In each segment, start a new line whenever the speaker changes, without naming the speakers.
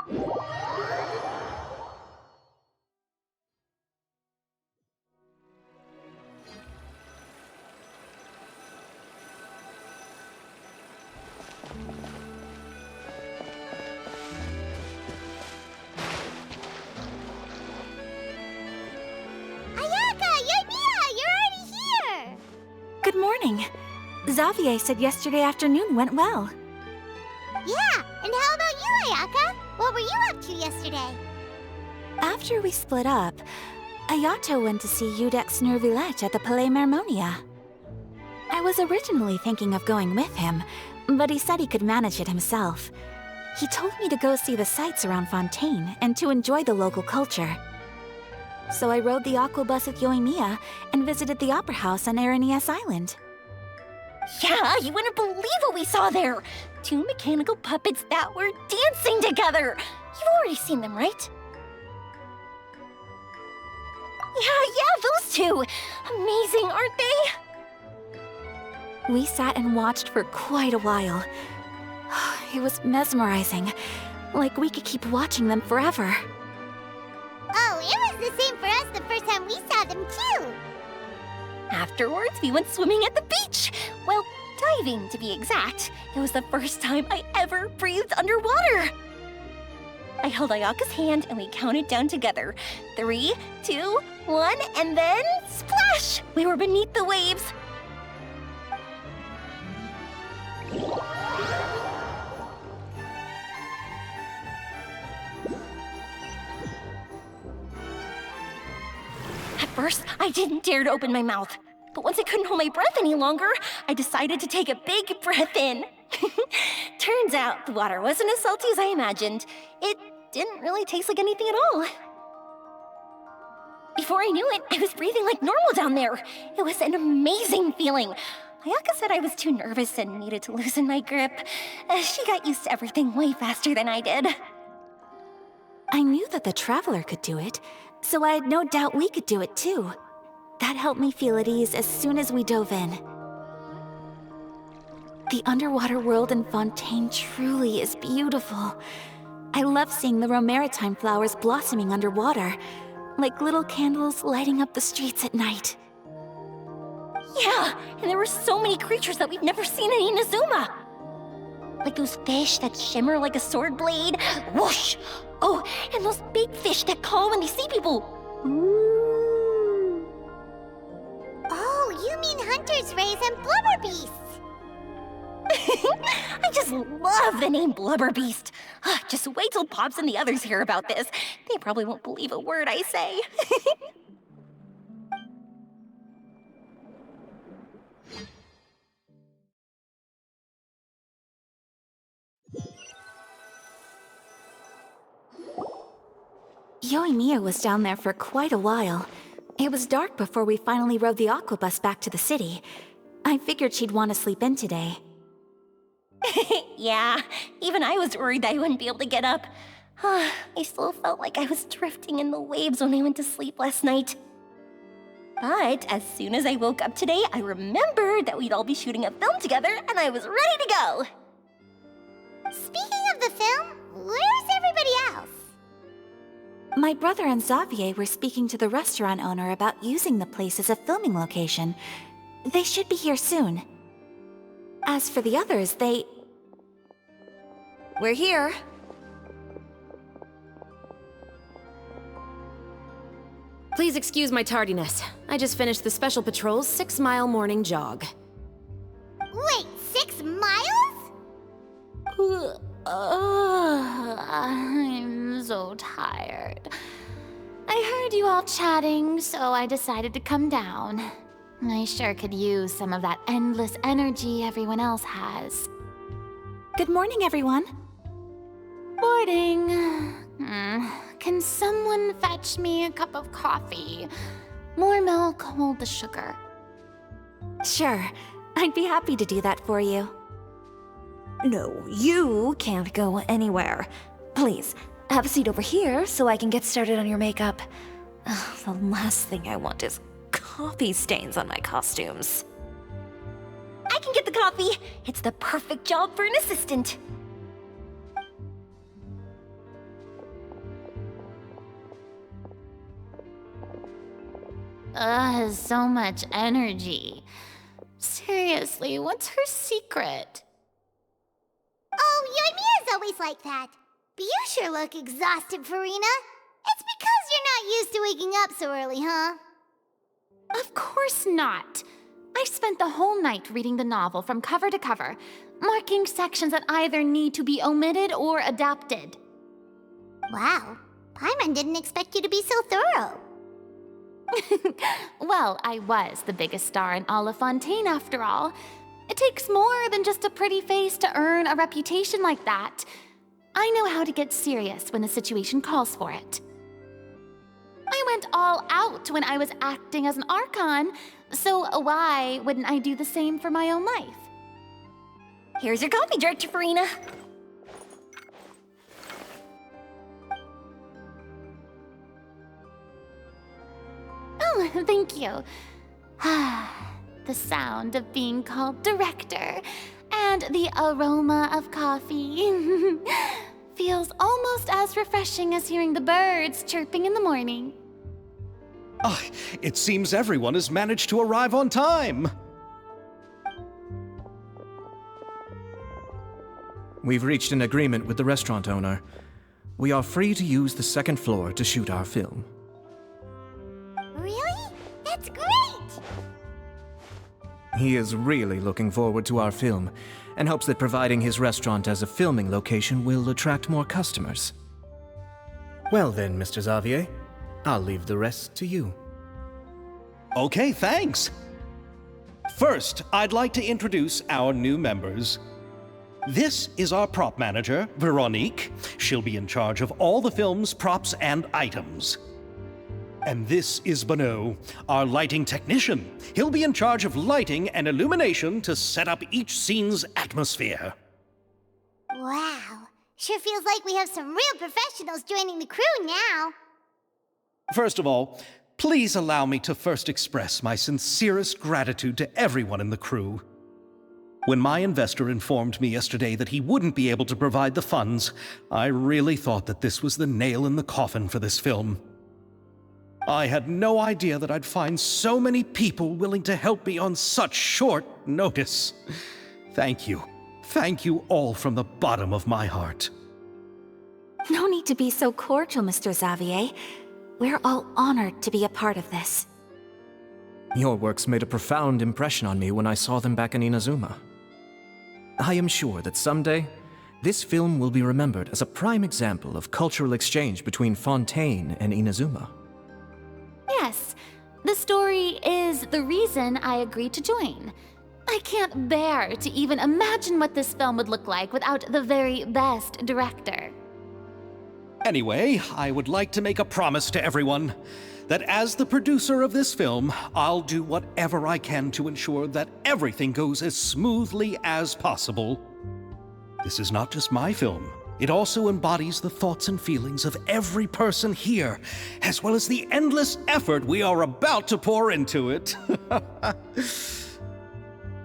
Good morning. Xavier said yesterday afternoon went well.
Yeah, and how about you, Ayaka? What were you up to yesterday?
After we split up, Ayato went to see Udex Nervillette at the Palais Mermonia. I was originally thinking of going with him, but he said he could manage it himself. He told me to go see the sights around Fontaine and to enjoy the local culture. So I rode the aqua bus with Yoimiya and visited the Opera House on Aranias Island.
Yeah, you wouldn't believe what we saw there! 2 mechanical puppets that were dancing together! You've already seen them, right? Yeah, those two! Amazing, aren't they?
We sat and watched for quite a while. It was mesmerizing. Like we could keep watching them forever.
Oh, it was the same for us the first time we saw them, too!
Afterwards, we went swimming at the beach! Well, diving, to be exact. It was the first time I ever breathed underwater! I held Ayaka's hand and we counted down together. 3, 2, 1, and then splash! We were beneath the waves. At first, I didn't dare to open my mouth. But once I couldn't hold my breath any longer, I decided to take a big breath in. Turns out the water wasn't as salty as I imagined. It didn't really taste like anything at all. Before I knew it, I was breathing like normal down there. It was an amazing feeling. Ayaka said I was too nervous and needed to loosen my grip. She got used to everything way faster than I did.
I knew that the Traveler could do it, so I had no doubt we could do it too. That helped me feel at ease as soon as we dove in. The underwater world in Fontaine truly is beautiful. I love seeing the Romaritime flowers blossoming underwater, like little candles lighting up the streets at night.
Yeah, and there were so many creatures that we've never seen in Inazuma. Like those fish that shimmer like a sword blade. Whoosh! Oh, and those big fish that call when they see people.
Ooh. Oh, you mean Hunter's Rays and Blubber Beasts.
I just love the name Blubber Beast. Just wait till Pops and the others hear about this. They probably won't believe a word I say.
Yoimiya was down there for quite a while. It was dark before we finally rode the aqua bus back to the city. I figured she'd want to sleep in today.
Yeah, even I was worried that I wouldn't be able to get up. I still felt like I was drifting in the waves when I went to sleep last night. But as soon as I woke up today, I remembered that we'd all be shooting a film together, and I was ready to go.
Speaking of the film, where's everybody else?
My brother and Xavier were speaking to the restaurant owner about using the place as a filming location. They should be here soon. As for the others, We're here.
Please excuse my tardiness. I just finished the Special Patrol's 6-mile morning jog.
Wait, 6 miles?
I'm so tired. I heard you all chatting, so I decided to come down. I sure could use some of that endless energy everyone else has.
Good morning, everyone.
Morning. Can someone fetch me a cup of coffee? More milk, hold the sugar.
Sure, I'd be happy to do that for you.
No, you can't go anywhere. Please, have a seat over here so I can get started on your makeup. The last thing I want is coffee stains on my costumes.
I can get the coffee. It's the perfect job for an assistant.
has so much energy. Seriously, what's her secret?
Oh, Yoimiya's always like that. But you sure look exhausted, Farina. It's because you're not used to waking up so early, huh?
Of course not. I spent the whole night reading the novel from cover to cover, marking sections that either need to be omitted or adapted.
Wow, Paimon didn't expect you to be so thorough.
Well, I was the biggest star in all of Fontaine after all. It takes more than just a pretty face to earn a reputation like that. I know how to get serious when the situation calls for it. I went all out when I was acting as an Archon, so why wouldn't I do the same for my own life?
Here's your coffee, Director Farina.
Oh, thank you. The sound of being called director and the aroma of coffee feels almost as refreshing as hearing the birds chirping in the morning.
Ah, it seems everyone has managed to arrive on time.
We've reached an agreement with the restaurant owner. We are free to use the second floor to shoot our film.
Really? That's great!
He is really looking forward to our film and hopes that providing his restaurant as a filming location will attract more customers. Well then, Mr. Xavier, I'll leave the rest to you.
Okay, thanks. First, I'd like to introduce our new members. This is our prop manager, Veronique. She'll be in charge of all the film's props and items. And this is Bonneau, our lighting technician. He'll be in charge of lighting and illumination to set up each scene's atmosphere.
Wow, sure feels like we have some real professionals joining the crew now.
First of all, please allow me to first express my sincerest gratitude to everyone in the crew. When my investor informed me yesterday that he wouldn't be able to provide the funds, I really thought that this was the nail in the coffin for this film. I had no idea that I'd find so many people willing to help me on such short notice. Thank you. Thank you all from the bottom of my heart.
No need to be so cordial, Mr. Xavier. We're all honored to be a part of this.
Your works made a profound impression on me when I saw them back in Inazuma. I am sure that someday, this film will be remembered as a prime example of cultural exchange between Fontaine and Inazuma.
Yes, the story is the reason I agreed to join. I can't bear to even imagine what this film would look like without the very best director.
Anyway, I would like to make a promise to everyone that as the producer of this film, I'll do whatever I can to ensure that everything goes as smoothly as possible. This is not just my film. It also embodies the thoughts and feelings of every person here, as well as the endless effort we are about to pour into it.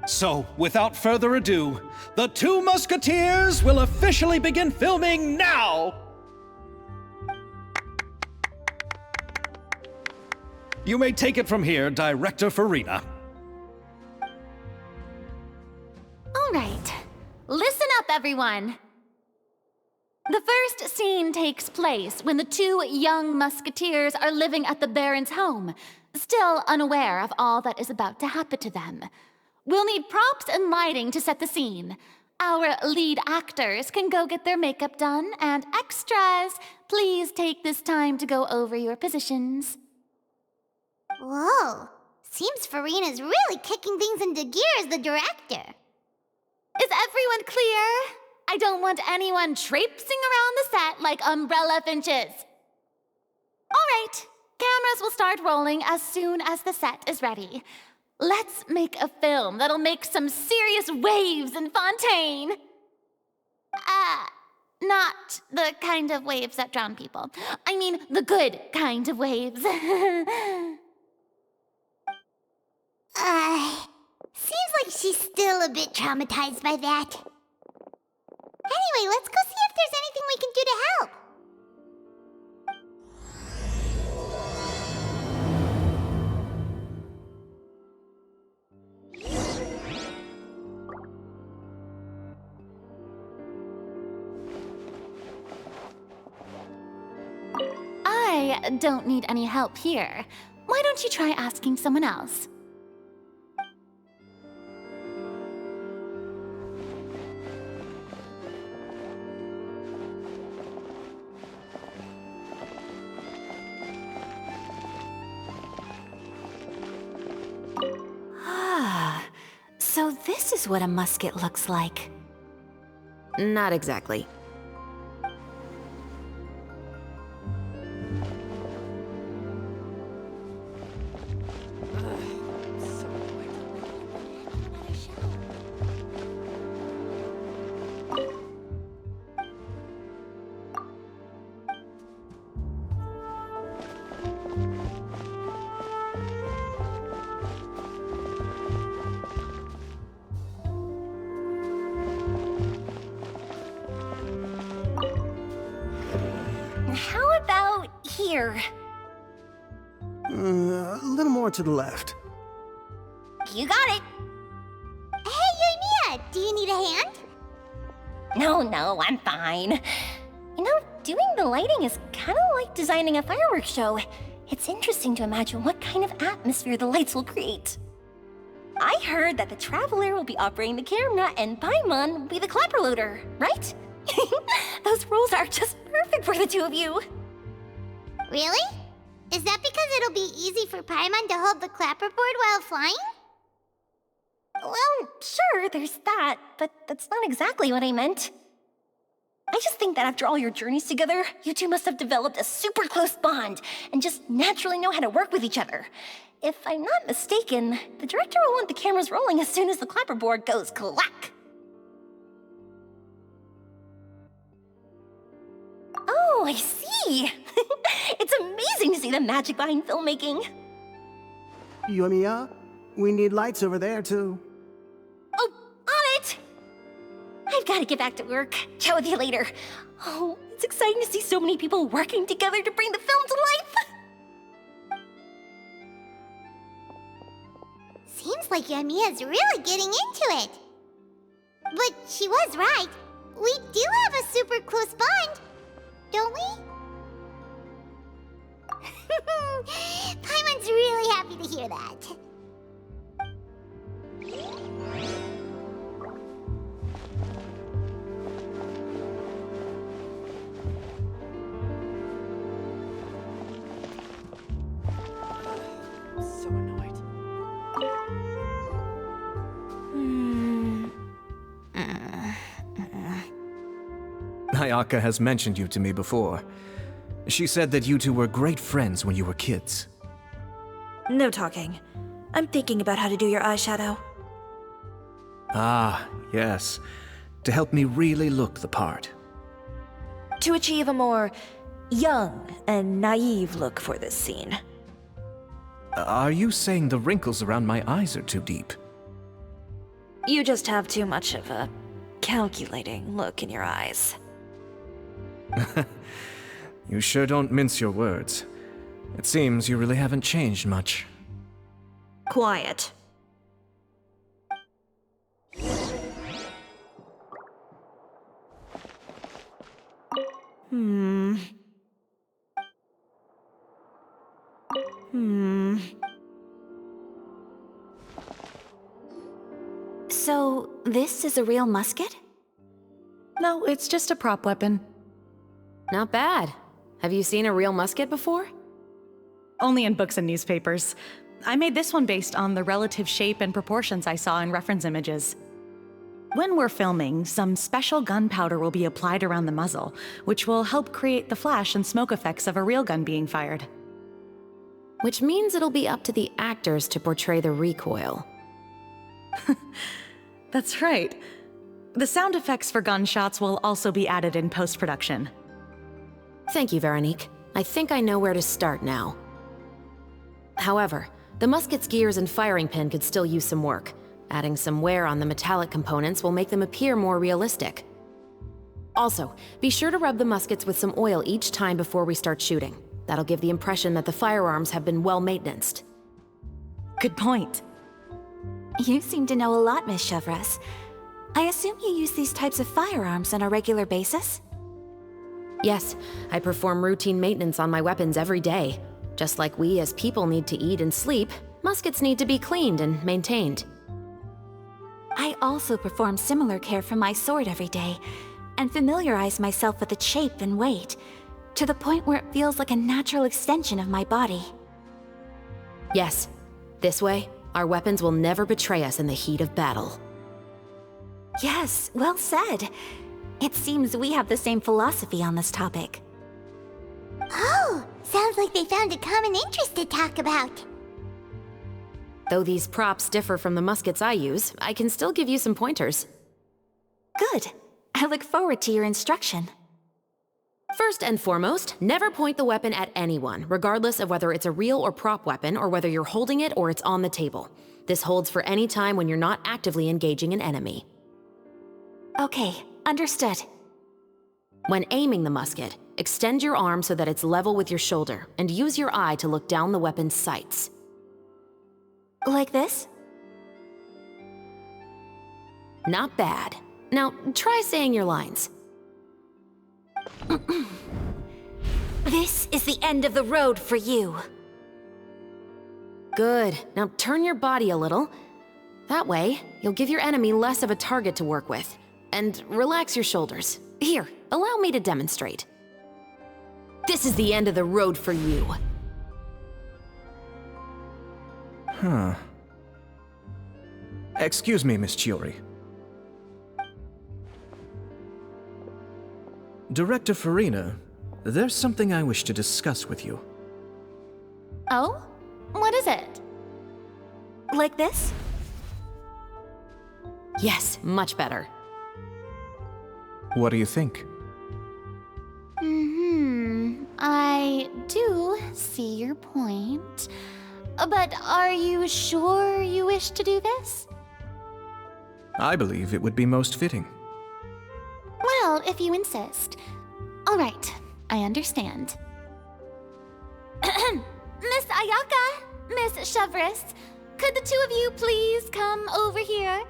So, without further ado, the Two Musketeers will officially begin filming now! You may take it from here, Director Farina.
All right, listen up, everyone. The first scene takes place when the two young musketeers are living at the Baron's home, still unaware of all that is about to happen to them. We'll need props and lighting to set the scene. Our lead actors can go get their makeup done, and extras, please take this time to go over your positions.
Whoa, seems Farina's really kicking things into gear as the director.
Is everyone clear? I don't want anyone traipsing around the set like umbrella finches. All right, cameras will start rolling as soon as the set is ready. Let's make a film that'll make some serious waves in Fontaine. Not the kind of waves that drown people. I mean, the good kind of waves.
Seems like she's still a bit traumatized by that. Anyway, let's go see if there's anything we can do to help.
I don't need any help here. Why don't you try asking someone else?
Ah, so this is what a musket looks like.
Not exactly.
How about here?
A little more to the left.
You got it.
Hey, Yoimiya, do you need a hand?
No, I'm fine. You know, doing the lighting is kind of like designing a fireworks show. It's interesting to imagine what kind of atmosphere the lights will create. I heard that the Traveler will be operating the camera and Paimon will be the clapper loader, right? Those roles are just perfect for the two of you.
Really? Is that because it'll be easy for Paimon to hold the clapperboard while flying?
Well, sure, there's that, but that's not exactly what I meant. I just think that after all your journeys together, you two must have developed a super close bond and just naturally know how to work with each other. If I'm not mistaken, the director will want the cameras rolling as soon as the clapperboard goes clack. Oh, I see! It's amazing to see the magic behind filmmaking.
Yoimiya, we need lights over there, too.
Oh, on it! I've got to get back to work. Chat with you later. Oh, it's exciting to see so many people working together to bring the film to life.
Seems like Yoimiya's really getting into it. But she was right. We do have a super close bond, don't we? Paimon's really happy to hear that.
So annoyed.
Ayaka has mentioned you to me before. She said that you two were great friends when you were kids.
No talking. I'm thinking about how to do your eyeshadow.
Ah, yes. To help me really look the part.
To achieve a more young and naive look for this scene.
Are you saying the wrinkles around my eyes are too deep?
You just have too much of a calculating look in your eyes.
You sure don't mince your words. It seems you really haven't changed much.
Quiet.
So, this is a real musket?
No, it's just a prop weapon.
Not bad. Have you seen a real musket before?
Only in books and newspapers. I made this one based on the relative shape and proportions I saw in reference images. When we're filming, some special gunpowder will be applied around the muzzle, which will help create the flash and smoke effects of a real gun being fired.
Which means it'll be up to the actors to portray the recoil.
That's right. The sound effects for gunshots will also be added in post-production.
Thank you, Veronique. I think I know where to start now. However, the musket's gears and firing pin could still use some work. Adding some wear on the metallic components will make them appear more realistic. Also, be sure to rub the muskets with some oil each time before we start shooting. That'll give the impression that the firearms have been well maintained.
Good point.
You seem to know a lot, Miss Chevres. I assume you use these types of firearms on a regular basis?
Yes, I perform routine maintenance on my weapons every day. Just like we as people need to eat and sleep, muskets need to be cleaned and maintained.
I also perform similar care for my sword every day, and familiarize myself with its shape and weight, to the point where it feels like a natural extension of my body.
Yes, this way, our weapons will never betray us in the heat of battle.
Yes, well said. It seems we have the same philosophy on this topic.
Oh, sounds like they found a common interest to talk about.
Though these props differ from the muskets I use, I can still give you some pointers.
Good. I look forward to your instruction.
First and foremost, never point the weapon at anyone, regardless of whether it's a real or prop weapon or whether you're holding it or it's on the table. This holds for any time when you're not actively engaging an enemy.
Okay, understood.
When aiming the musket, extend your arm so that it's level with your shoulder, and use your eye to look down the weapon's sights.
Like this?
Not bad. Now, try saying your lines.
This is the end of the road for you.
Good. Now turn your body a little. That way, you'll give your enemy less of a target to work with. And relax your shoulders. Here, allow me to demonstrate. This is the end of the road for you.
Huh. Excuse me, Miss Chiori. Director Farina, there's something I wish to discuss with you.
Oh? What is it?
Like this?
Yes, much better.
What do you think?
I do see your point. But are you sure you wish to do this?
I believe it would be most fitting.
Well, if you insist. All right, I understand. Miss Ayaka, Miss Chevres, could the two of you please come over here?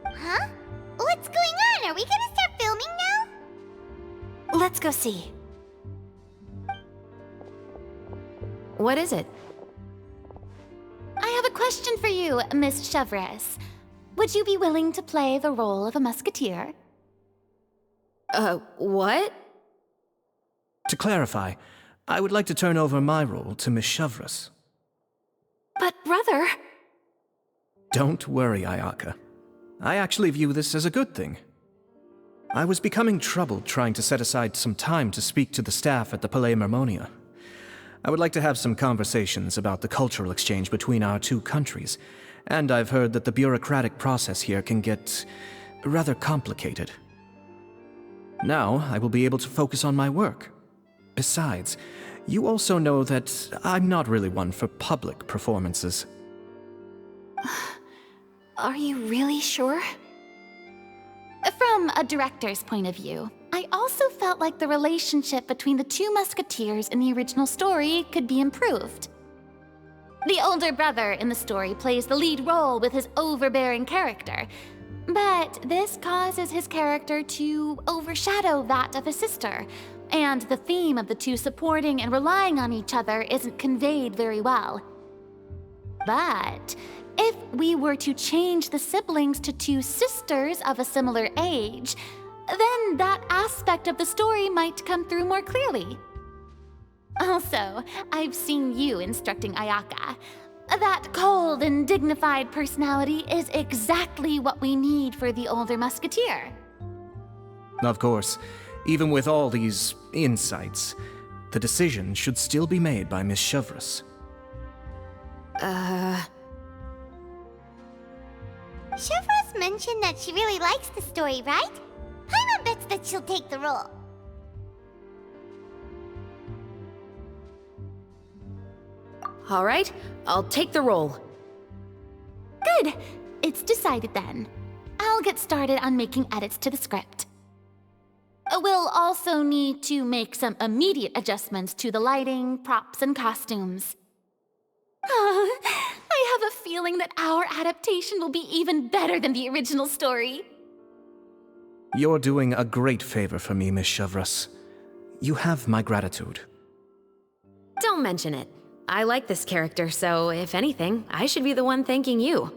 Huh? What's going on? Are we gonna start filming now?
Let's go see.
What is it?
I have a question for you, Miss Chevres. Would you be willing to play the role of a musketeer?
What?
To clarify, I would like to turn over my role to Miss Chevres.
But brother...
Don't worry, Ayaka. I actually view this as a good thing. I was becoming troubled trying to set aside some time to speak to the staff at the Palais Mermonia. I would like to have some conversations about the cultural exchange between our two countries, and I've heard that the bureaucratic process here can get rather complicated. Now, I will be able to focus on my work. Besides, you also know that I'm not really one for public performances.
Are you really sure?
From a director's point of view, I also felt like the relationship between the two musketeers in the original story could be improved. The older brother in the story plays the lead role with his overbearing character, but this causes his character to overshadow that of his sister, and the theme of the two supporting and relying on each other isn't conveyed very well. But if we were to change the siblings to two sisters of a similar age, then that aspect of the story might come through more clearly. Also, I've seen you instructing Ayaka. That cold and dignified personality is exactly what we need for the older musketeer.
Of course, even with all these insights, the decision should still be made by Miss Chevres.
Chevres mentioned that she really likes the story, right? Paimon bets that she'll take the role.
All right, I'll take the role.
Good. It's decided then. I'll get started on making edits to the script. We'll also need to make some immediate adjustments to the lighting, props, and costumes. I have a feeling that our adaptation will be even better than the original story.
You're doing a great favor for me, Miss Chevres. you have my gratitude.
Don't mention it. I like this character, so if anything, I should be the one thanking you.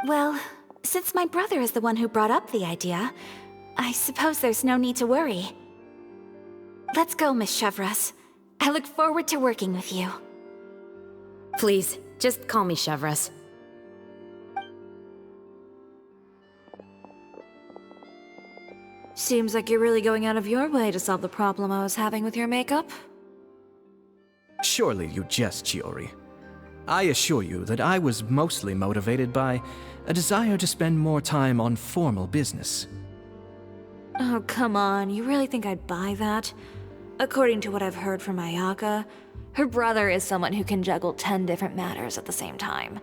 Well, since my brother is the one who brought up the idea, I suppose there's no need to worry. Let's go, Miss Chevreuse. I look forward to working with you.
Please, just call me Chevreuse.
Seems like you're really going out of your way to solve the problem I was having with your makeup.
Surely you jest, Chiori. I assure you that I was mostly motivated by a desire to spend more time on formal business.
Oh, come on. You really think I'd buy that? According to what I've heard from Ayaka, her brother is someone who can juggle 10 different matters at the same time.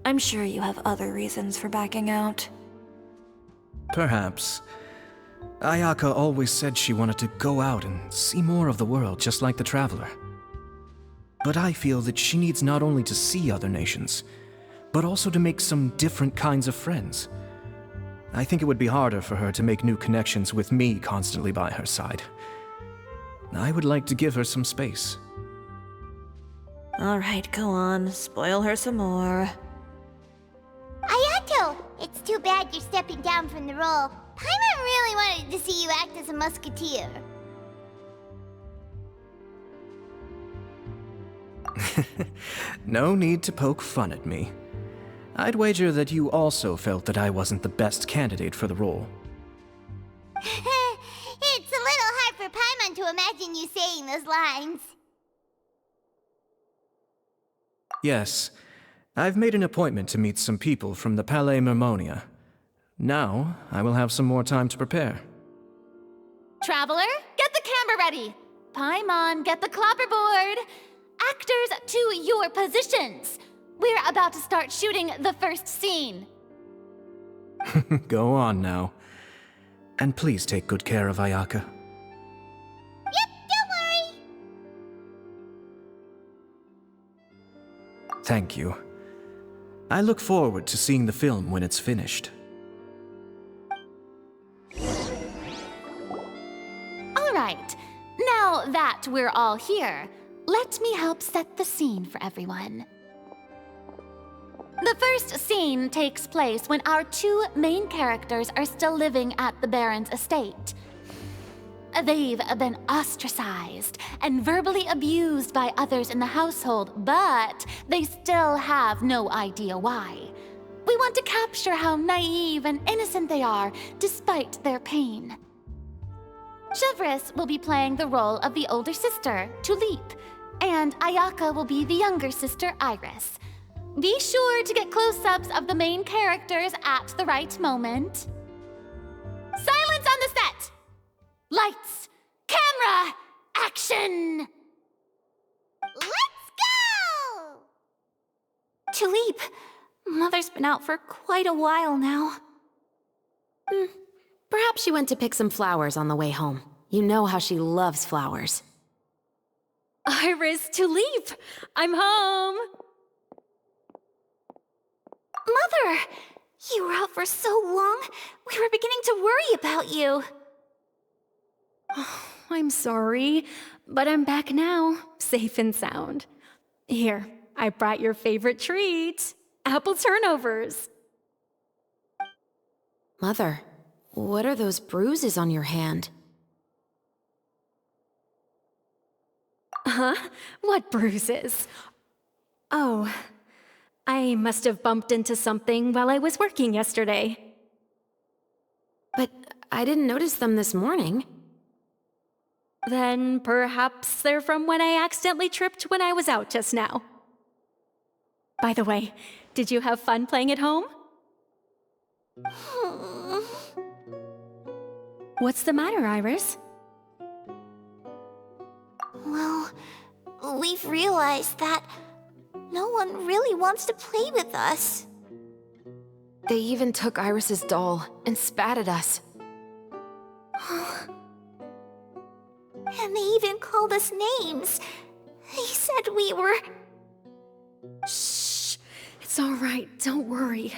I'm sure you have other reasons for backing out.
Perhaps. Ayaka always said she wanted to go out and see more of the world, just like the Traveler. But I feel that she needs not only to see other nations, but also to make some different kinds of friends. I think it would be harder for her to make new connections with me constantly by her side. I would like to give her some space.
Alright, go on. Spoil her some more.
Ayato! It's too bad you're stepping down from the role. Paimon really wanted to see you act as a musketeer.
No need to poke fun at me. I'd wager that you also felt that I wasn't the best candidate for the role.
It's a little hard for Paimon to imagine you saying those lines.
Yes, I've made an appointment to meet some people from the Palais Mermonia. Now, I will have some more time to prepare.
Traveler, get the camera ready. Paimon, get the clapperboard. Actors, to your positions. We're about to start shooting the first scene.
Go on now. And please take good care of Ayaka.
Yep, don't worry.
Thank you. I look forward to seeing the film when it's finished.
All right, now that we're all here, let me help set the scene for everyone. The first scene takes place when our two main characters are still living at the Baron's estate. They've been ostracized and verbally abused by others in the household, but they still have no idea why. We want to capture how naive and innocent they are, despite their pain. Chevreuse will be playing the role of the older sister, Tulip, and Ayaka will be the younger sister, Iris. Be sure to get close-ups of the main characters at the right moment. Silence on the set! Lights, camera, action!
Let's go!
Tulip, Mother's been out for quite a while now.
Perhaps she went to pick some flowers on the way home. You know how she loves flowers.
Iris, Tulip, I'm home.
Mother! You were out for so long, we were beginning to worry about you.
I'm sorry, but I'm back now, safe and sound. Here, I brought your favorite treat, apple turnovers.
Mother, what are those bruises on your hand?
Huh? What bruises? Oh, I must have bumped into something while I was working yesterday.
But I didn't notice them this morning.
Then perhaps they're from when I accidentally tripped when I was out just now. By the way, did you have fun playing at home? What's the matter, Iris?
Well, we've realized that no one really wants to play with us.
They even took Iris's doll and spat at us.
And they even called us names. They said we were...
Shh! It's all right, don't worry.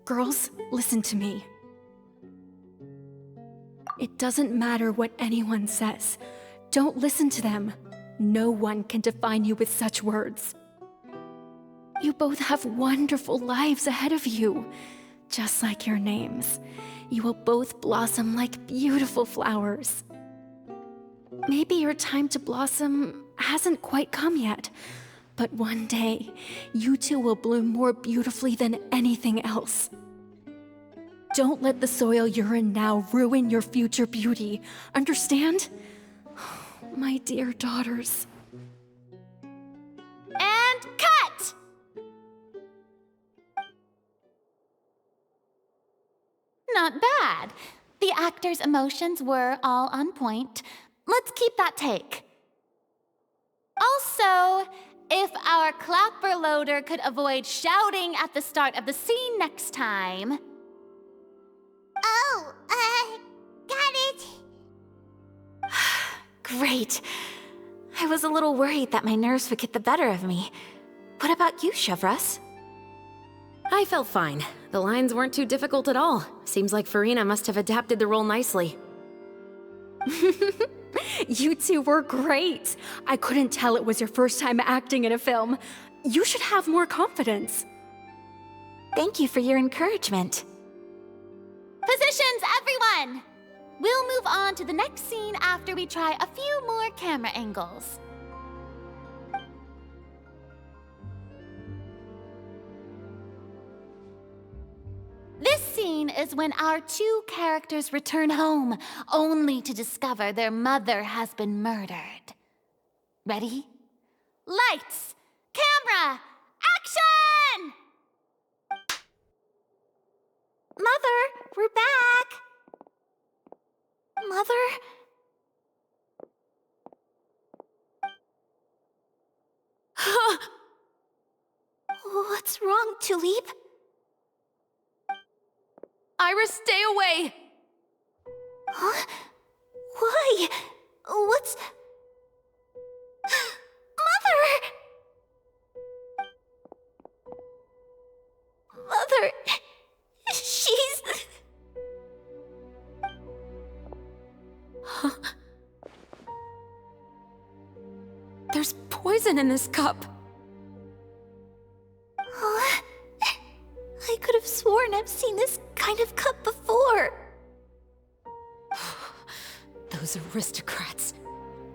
Girls, listen to me.
It doesn't matter what anyone says. Don't listen to them. No one can define you with such words. You both have wonderful lives ahead of you. Just like your names. You will both blossom like beautiful flowers. Maybe your time to blossom hasn't quite come yet, but one day, you two will bloom more beautifully than anything else. Don't let the soil you're in now ruin your future beauty. Understand? My dear daughters.
And cut! Not bad. The actors' emotions were all on point. Let's keep that take. Also, if our clapper loader could avoid shouting at the start of the scene next time.
Oh, got it.
Great. I was a little worried that my nerves would get the better of me. What about you, Chevros?
I felt fine. The lines weren't too difficult at all. Seems like Farina must have adapted the role nicely.
You two were great. I couldn't tell it was your first time acting in a film. You should have more confidence.
Thank you for your encouragement.
Positions, everyone! We'll move on to the next scene after we try a few more camera angles. This scene is when our two characters return home, only to discover their mother has been murdered. Ready? Lights! Camera! Action!
Mother, we're back! Mother? What's wrong, Tulip?
Iris, stay away!
Huh? Why? What's... Mother! Mother... She's...
There's poison in this cup.
Huh? I could have sworn I've seen this kind of cup before.
Those aristocrats.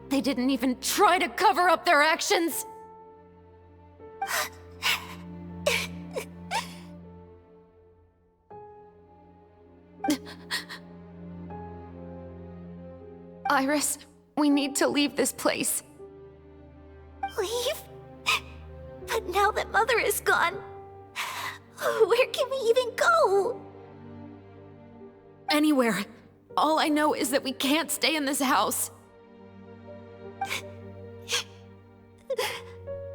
They didn't even try to cover up their actions. Iris, we need to leave this place.
Leave? But now that Mother is gone, where can we even go?
Anywhere. All I know is that we can't stay in this house.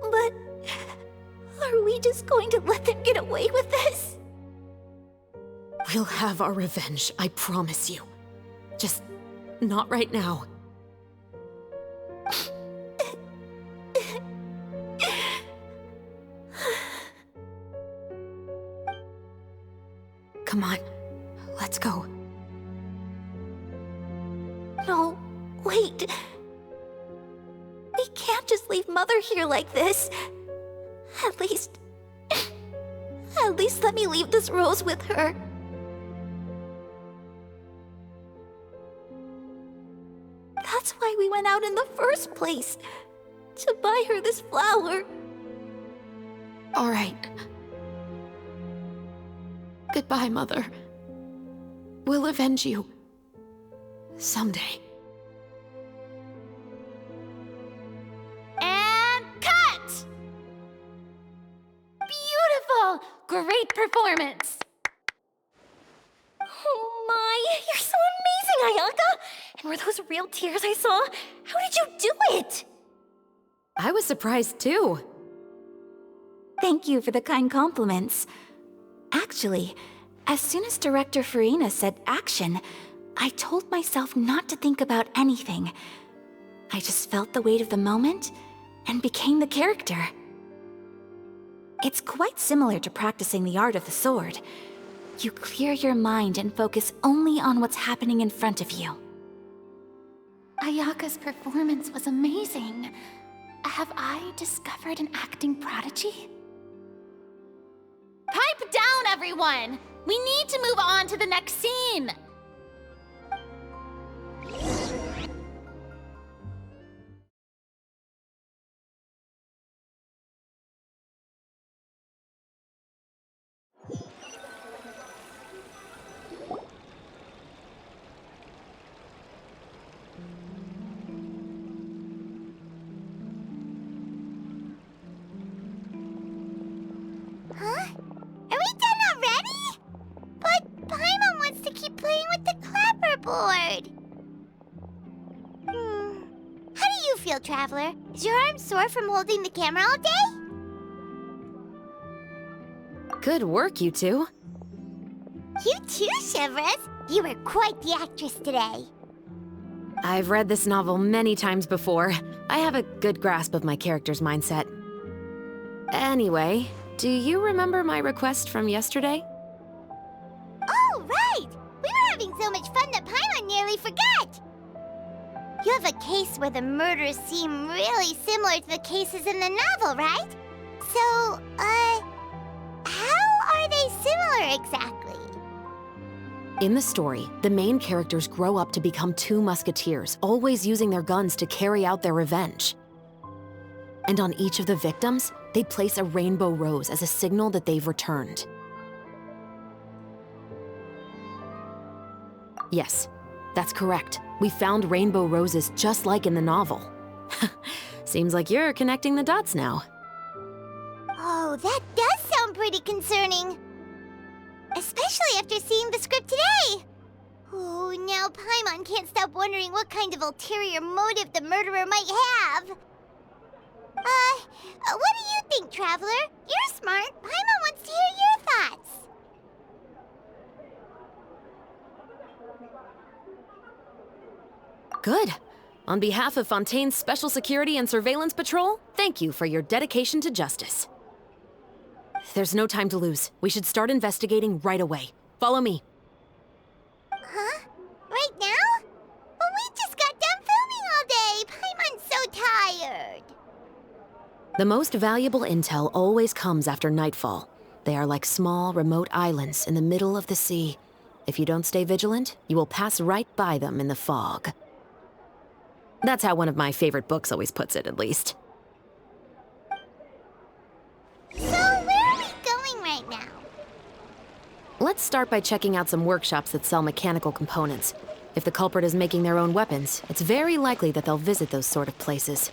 But are we just going to let them get away with this?
We'll have our revenge, I promise you. Just not right now. Come on, let's go.
No, wait. We can't just leave Mother here like this. At least let me leave this rose with her. That's why we went out in the first place. To buy her this flower.
All right. Goodbye, Mother. We'll avenge you. Someday.
And cut! Beautiful! Great performance!
Oh my, you're so amazing, Ayaka! And were those real tears I saw? How did you do it?
I was surprised too.
Thank you for the kind compliments. Actually, as soon as Director Farina said action, I told myself not to think about anything. I just felt the weight of the moment and became the character. It's quite similar to practicing the art of the sword. You clear your mind and focus only on what's happening in front of you.
Ayaka's performance was amazing. Have I discovered an acting prodigy? Pipe down, everyone! We need to move on to the next scene!
Huh? Are we done already? But Paimon wants to keep playing with the clapperboard. How do you feel, Traveler? Is your arm sore from holding the camera all day?
Good work, you two.
You too, Shivers. You were quite the actress today.
I've read this novel many times before. I have a good grasp of my character's mindset. Anyway, do you remember my request from yesterday?
Oh, right! We were having so much fun that Paimon nearly forgot! You have a case where the murders seem really similar to the cases in the novel, right? So, how are they similar exactly?
In the story, the main characters grow up to become two musketeers, always using their guns to carry out their revenge. And on each of the victims, they place a rainbow rose as a signal that they've returned. Yes, that's correct. We found rainbow roses just like in the novel. Seems like you're connecting the dots now.
Oh, that does sound pretty concerning. Especially after seeing the script today. Oh, now Paimon can't stop wondering what kind of ulterior motive the murderer might have. What do you think, Traveler? You're smart. Paimon wants to hear your thoughts.
Good. On behalf of Fontaine's Special Security and Surveillance Patrol, thank you for your dedication to justice. There's no time to lose. We should start investigating right away. Follow me.
Huh? Right now? Well, we just got done filming all day. Paimon's so tired.
The most valuable intel always comes after nightfall. They are like small, remote islands in the middle of the sea. If you don't stay vigilant, you will pass right by them in the fog. That's how one of my favorite books always puts it, at least.
So, where are we going right now?
Let's start by checking out some workshops that sell mechanical components. If the culprit is making their own weapons, it's very likely that they'll visit those sort of places.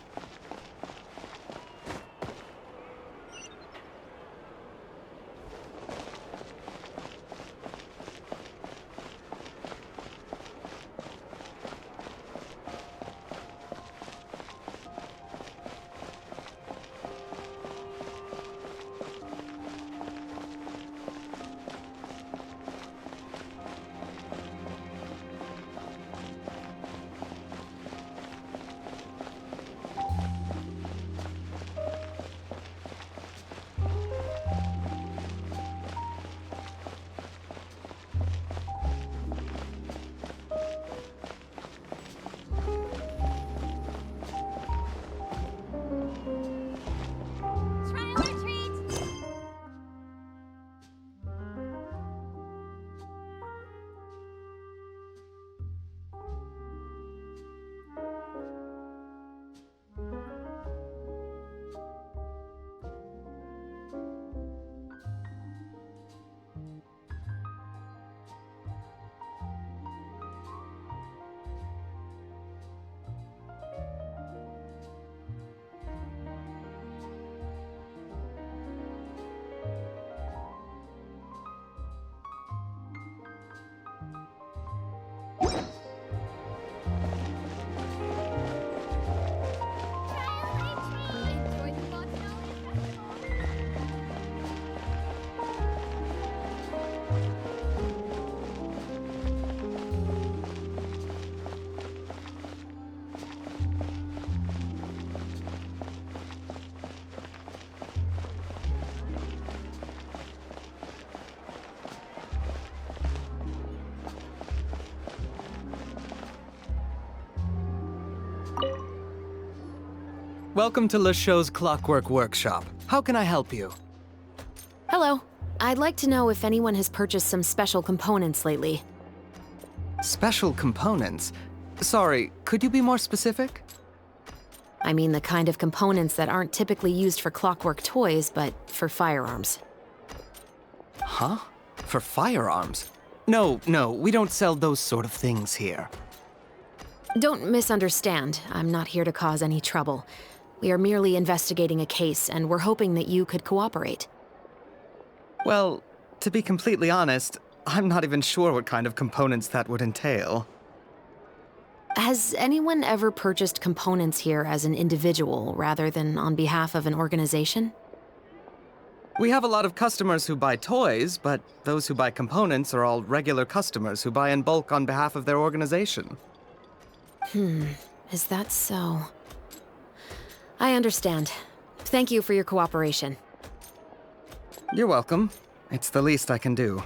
Welcome to Le Show's Clockwork Workshop. How can I help you?
Hello. I'd like to know if anyone has purchased some special components lately.
Special components? Sorry, could you be more specific?
I mean the kind of components that aren't typically used for clockwork toys, but for firearms.
Huh? For firearms? No, we don't sell those sort of things here.
Don't misunderstand. I'm not here to cause any trouble. We are merely investigating a case, and we're hoping that you could cooperate.
Well, to be completely honest, I'm not even sure what kind of components that would entail.
Has anyone ever purchased components here as an individual rather than on behalf of an organization?
We have a lot of customers who buy toys, but those who buy components are all regular customers who buy in bulk on behalf of their organization.
Is that so? I understand. Thank you for your cooperation.
You're welcome. It's the least I can do.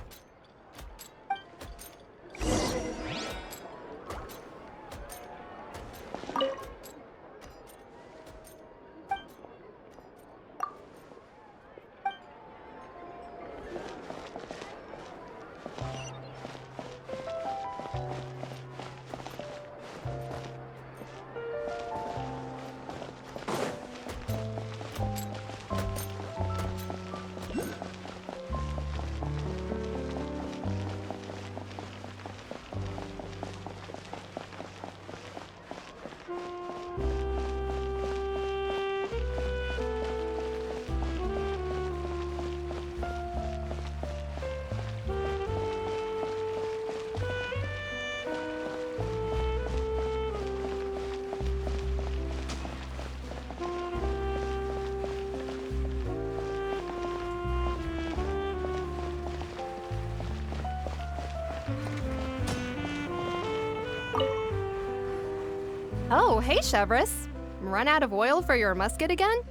Oh, hey, Chevris. Run out of oil for your musket again?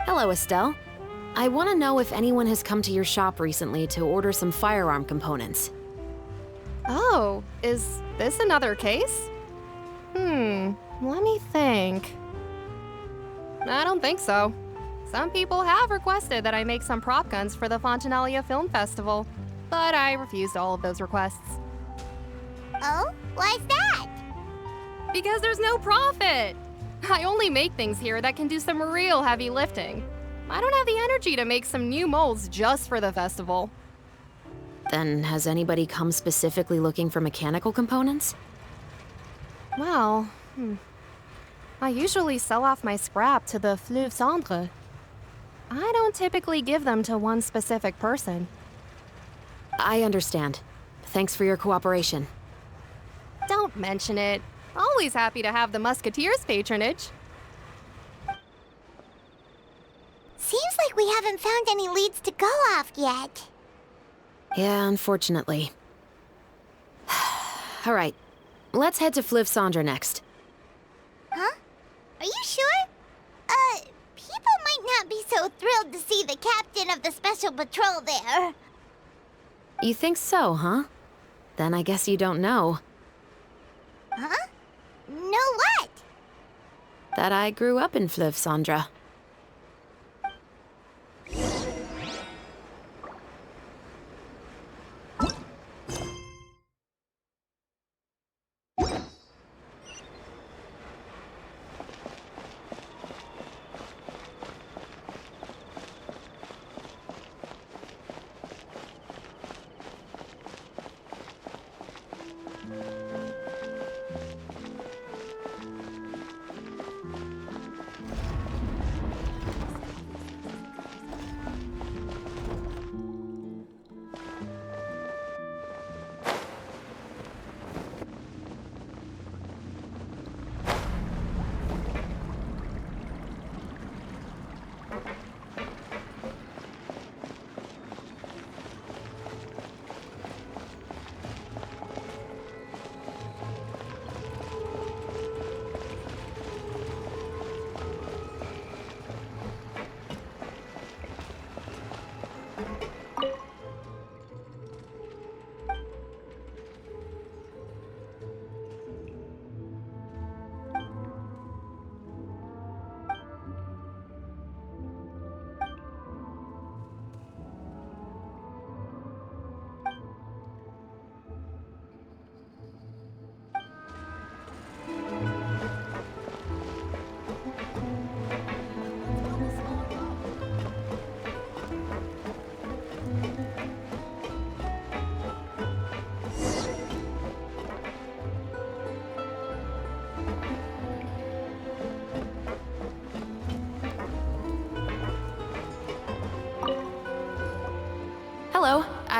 Hello, Estelle. I want to know if anyone has come to your shop recently to order some firearm components.
Oh, is this another case? Let me think. I don't think so. Some people have requested that I make some prop guns for the Fontanalia Film Festival, but I refused all of those requests.
Oh? Why's that?
Because there's no profit! I only make things here that can do some real heavy lifting. I don't have the energy to make some new molds just for the festival.
Then has anybody come specifically looking for mechanical components?
Well, I usually sell off my scrap to the Fleuve Cendre. I don't typically give them to one specific person.
I understand. Thanks for your cooperation.
Don't mention it. Always happy to have the Musketeers' patronage.
Seems like we haven't found any leads to go off yet.
Yeah, unfortunately. All right. Let's head to Fleuve Cendre next.
Huh? Are you sure? People might not be so thrilled to see the captain of the special patrol there.
You think so, huh? Then I guess you don't know.
Huh? Know what?
That I grew up in Fleuve Cendre.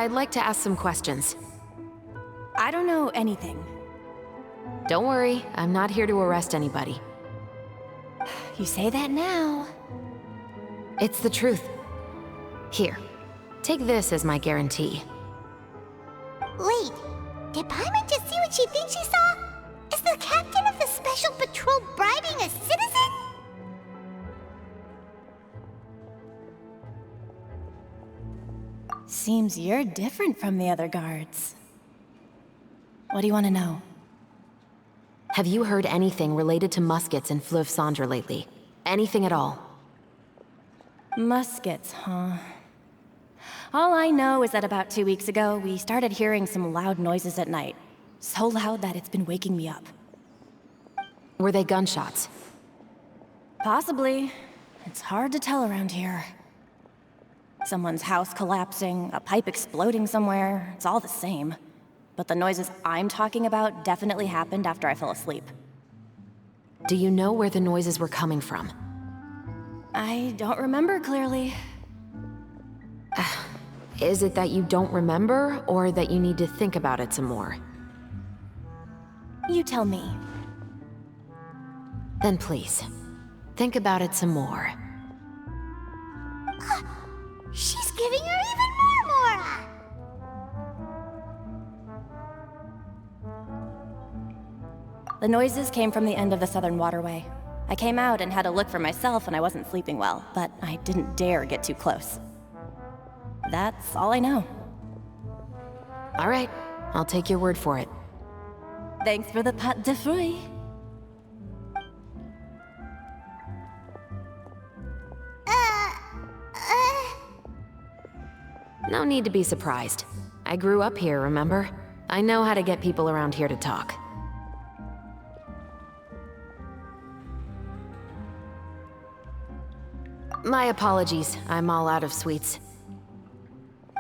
I'd like to ask some questions.
I don't know anything.
Don't worry, I'm not here to arrest anybody.
You say that now.
It's the truth. Here, take this as my guarantee.
Wait, did Paimon just see what she thinks she saw? Is the captain of the Special Patrol bribing a citizen?
Seems you're different from the other guards. What do you want to know?
Have you heard anything related to Muskets and Fleuve Cendre lately? Anything at all?
Muskets, huh? All I know is that about 2 weeks ago, we started hearing some loud noises at night. So loud that it's been waking me up.
Were they gunshots?
Possibly. It's hard to tell around here. Someone's house collapsing, a pipe exploding somewhere, it's all the same. But the noises I'm talking about definitely happened after I fell asleep.
Do you know where the noises were coming from?
I don't remember clearly.
Is it that you don't remember, or that you need to think about it some more?
You tell me.
Then please, think about it some more.
She's giving her even more Mora!
The noises came from the end of the Southern Waterway. I came out and had a look for myself when I wasn't sleeping well, but I didn't dare get too close. That's all I know.
All right, I'll take your word for it.
Thanks for the pâte de fruits.
No need to be surprised. I grew up here, remember? I know how to get people around here to talk. My apologies, I'm all out of sweets.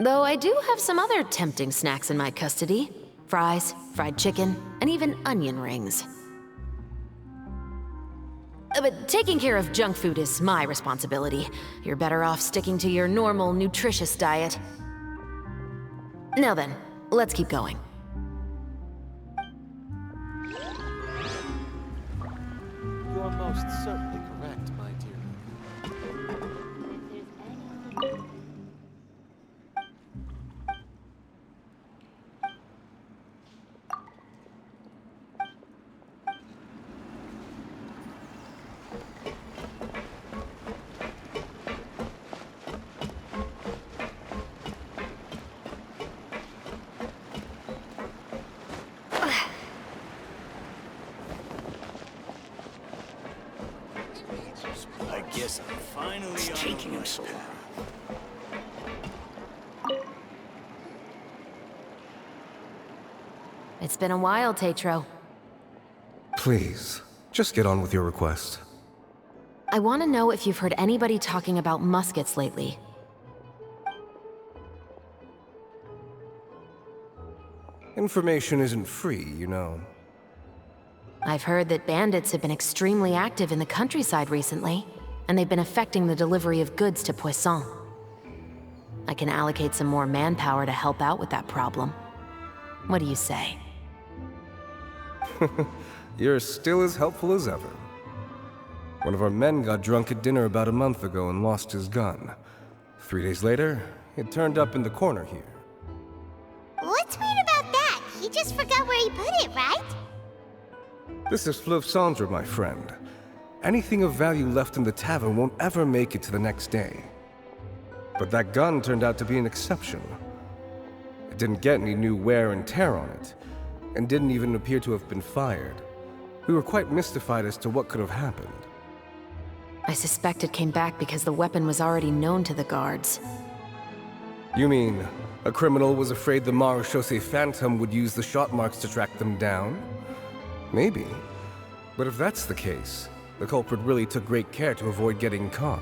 Though I do have some other tempting snacks in my custody. Fries, fried chicken, and even onion rings. But taking care of junk food is my responsibility. You're better off sticking to your normal, nutritious diet. Now then, let's keep going.
You are most certainly correct, my dear.
I guess I'm finally taking him so long.
It's been a while, Tetro.
Please, just get on with your request.
I want to know if you've heard anybody talking about muskets lately.
Information isn't free, you know.
I've heard that bandits have been extremely active in the countryside recently, and they've been affecting the delivery of goods to Poisson. I can allocate some more manpower to help out with that problem. What do you say?
You're still as helpful as ever. One of our men got drunk at dinner about a month ago and lost his gun. 3 days later, it turned up in the corner here.
What's weird about that? He just forgot where he put it, right?
This is Fleuve Cendre, my friend. Anything of value left in the tavern won't ever make it to the next day. But that gun turned out to be an exception. It didn't get any new wear and tear on it, and didn't even appear to have been fired. We were quite mystified as to what could have happened.
I suspect it came back because the weapon was already known to the guards.
You mean, a criminal was afraid the Marechaussee Phantom would use the shot marks to track them down? Maybe. But if that's the case, the culprit really took great care to avoid getting caught.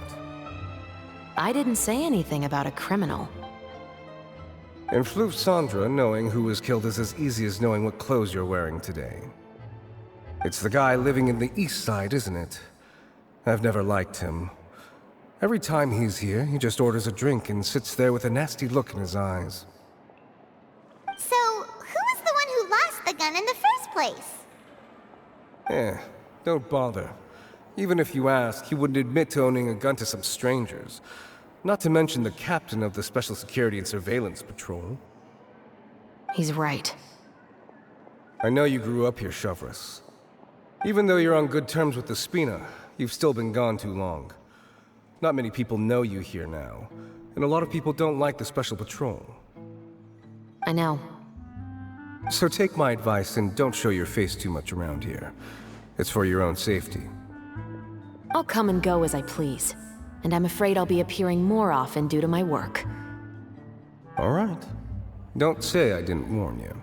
I didn't say anything about a criminal.
In Fleuve Cendre, knowing who was killed is as easy as knowing what clothes you're wearing today. It's the guy living in the east side, isn't it? I've never liked him. Every time he's here, he just orders a drink and sits there with a nasty look in his eyes.
gun in the first place?
Don't bother. Even if you ask, he wouldn't admit to owning a gun to some strangers. Not to mention the captain of the Special Security and Surveillance Patrol.
He's right.
I know you grew up here, Chevres. Even though you're on good terms with the Spina, you've still been gone too long. Not many people know you here now, and a lot of people don't like the Special Patrol.
I know.
So take my advice and don't show your face too much around here. It's for your own safety.
I'll come and go as I please, and I'm afraid I'll be appearing more often due to my work.
All right. Don't say I didn't warn you.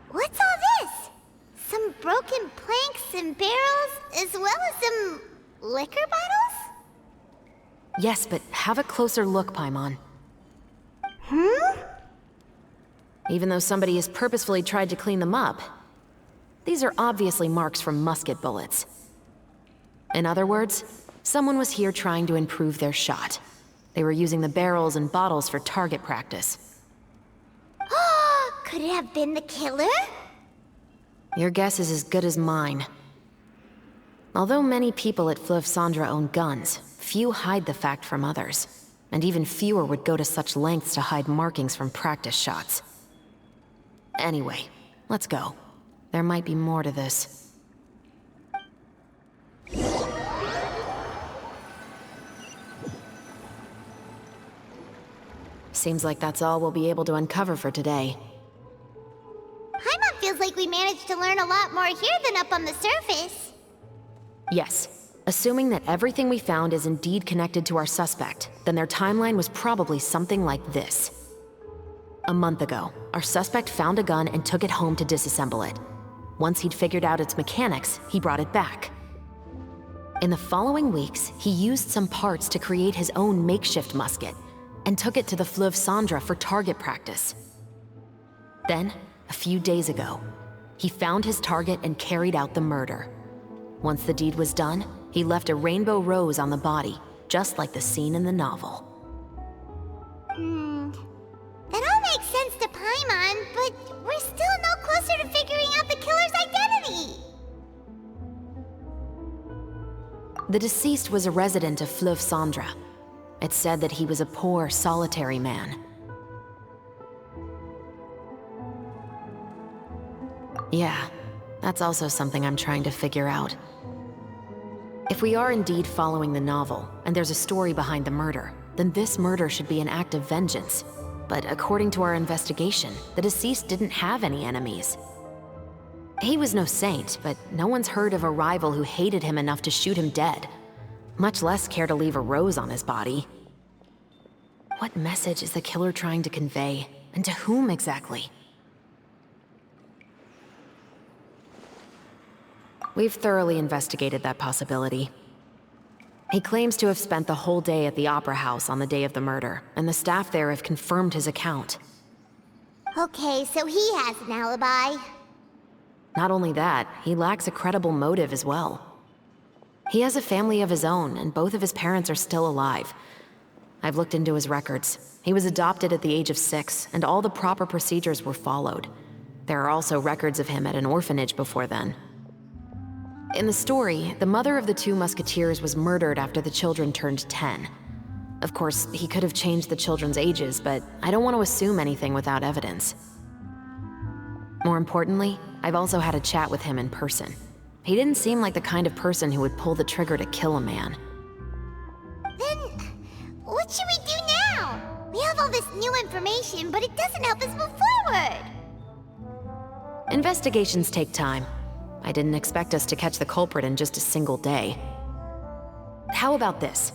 What's all this? Some broken planks and barrels, as well as some liquor bottles?
Yes, but have a closer look, Paimon. Even though somebody has purposefully tried to clean them up, these are obviously marks from musket bullets. In other words, someone was here trying to improve their shot. They were using the barrels and bottles for target practice.
Could it have been the killer?
Your guess is as good as mine. Although many people at Fleuve Cendres own guns, few hide the fact from others. And even fewer would go to such lengths to hide markings from practice shots. Anyway, let's go. There might be more to this. Seems like that's all we'll be able to uncover for today.
Paimon feels like we managed to learn a lot more here than up on the surface.
Yes. Assuming that everything we found is indeed connected to our suspect, then their timeline was probably something like this. A month ago, our suspect found a gun and took it home to disassemble it. Once he'd figured out its mechanics, he brought it back. In the following weeks, he used some parts to create his own makeshift musket, and took it to the Fleuve Cendres for target practice. Then, a few days ago, he found his target and carried out the murder. Once the deed was done, he left a rainbow rose on the body, just like the scene in the novel.
That all makes sense to Paimon, but we're still no closer to figuring out the killer's identity!
The deceased was a resident of Fleuve Cendres. It's said that he was a poor, solitary man. Yeah, that's also something I'm trying to figure out. If we are indeed following the novel, and there's a story behind the murder, then this murder should be an act of vengeance. But according to our investigation, the deceased didn't have any enemies. He was no saint, but no one's heard of a rival who hated him enough to shoot him dead, much less care to leave a rose on his body. What message is the killer trying to convey, and to whom exactly? We've thoroughly investigated that possibility. He claims to have spent the whole day at the Opera House on the day of the murder, and the staff there have confirmed his account.
Okay, so he has an alibi.
Not only that, he lacks a credible motive as well. He has a family of his own, and both of his parents are still alive. I've looked into his records. He was adopted at the age of 6, and all the proper procedures were followed. There are also records of him at an orphanage before then. In the story, the mother of the 2 musketeers was murdered after the children turned 10. Of course, he could have changed the children's ages, but I don't want to assume anything without evidence. More importantly, I've also had a chat with him in person. He didn't seem like the kind of person who would pull the trigger to kill a man.
Then, what should we do now? We have all this new information, but it doesn't help us move forward.
Investigations take time. I didn't expect us to catch the culprit in just a single day. How about this?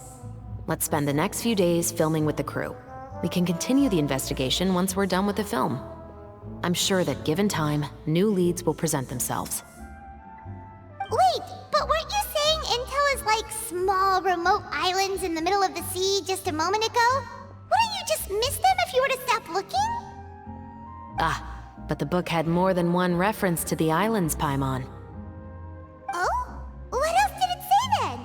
Let's spend the next few days filming with the crew. We can continue the investigation once we're done with the film. I'm sure that given time, new leads will present themselves.
Wait, but weren't you saying Intel is like small, remote islands in the middle of the sea just a moment ago? Wouldn't you just miss them if you were to stop looking?
But the book had more than one reference to the islands, Paimon.
Oh? What else did it say then?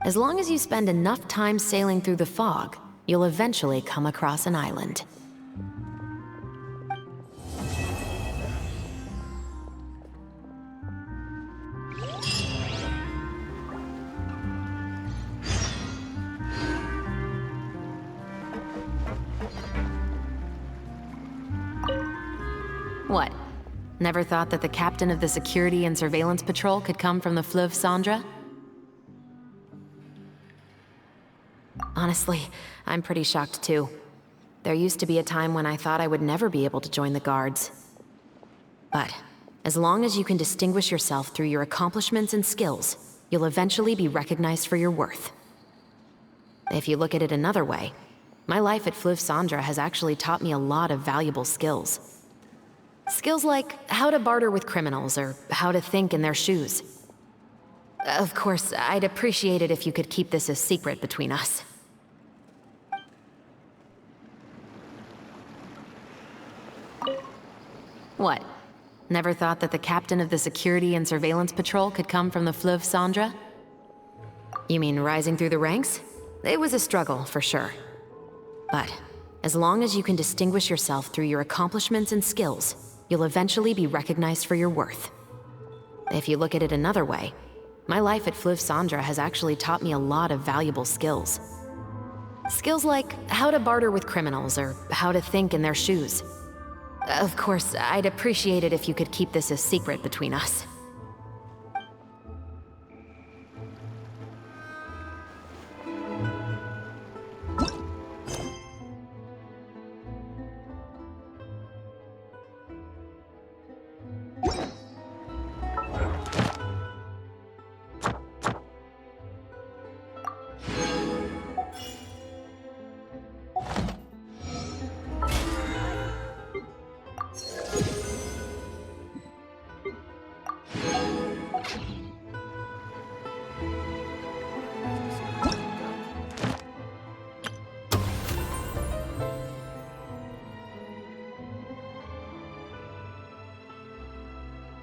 As long as you spend enough time sailing through the fog, you'll eventually come across an island. What? Never thought that the captain of the Security and Surveillance Patrol could come from the Fleuve Cendra? Honestly, I'm pretty shocked too. There used to be a time when I thought I would never be able to join the guards. But as long as you can distinguish yourself through your accomplishments and skills, you'll eventually be recognized for your worth. If you look at it another way, my life at Fleuve Cendra has actually taught me a lot of valuable skills. Skills like how to barter with criminals or how to think in their shoes. Of course, I'd appreciate it if you could keep this a secret between us. What? Never thought that the captain of the Security and Surveillance Patrol could come from the Fleuve Cendra? You mean rising through the ranks? It was a struggle, for sure. But as long as you can distinguish yourself through your accomplishments and skills, you'll eventually be recognized for your worth. If you look at it another way, my life at Fleuve Cendra has actually taught me a lot of valuable skills. Skills like how to barter with criminals or how to think in their shoes. Of course, I'd appreciate it if you could keep this a secret between us.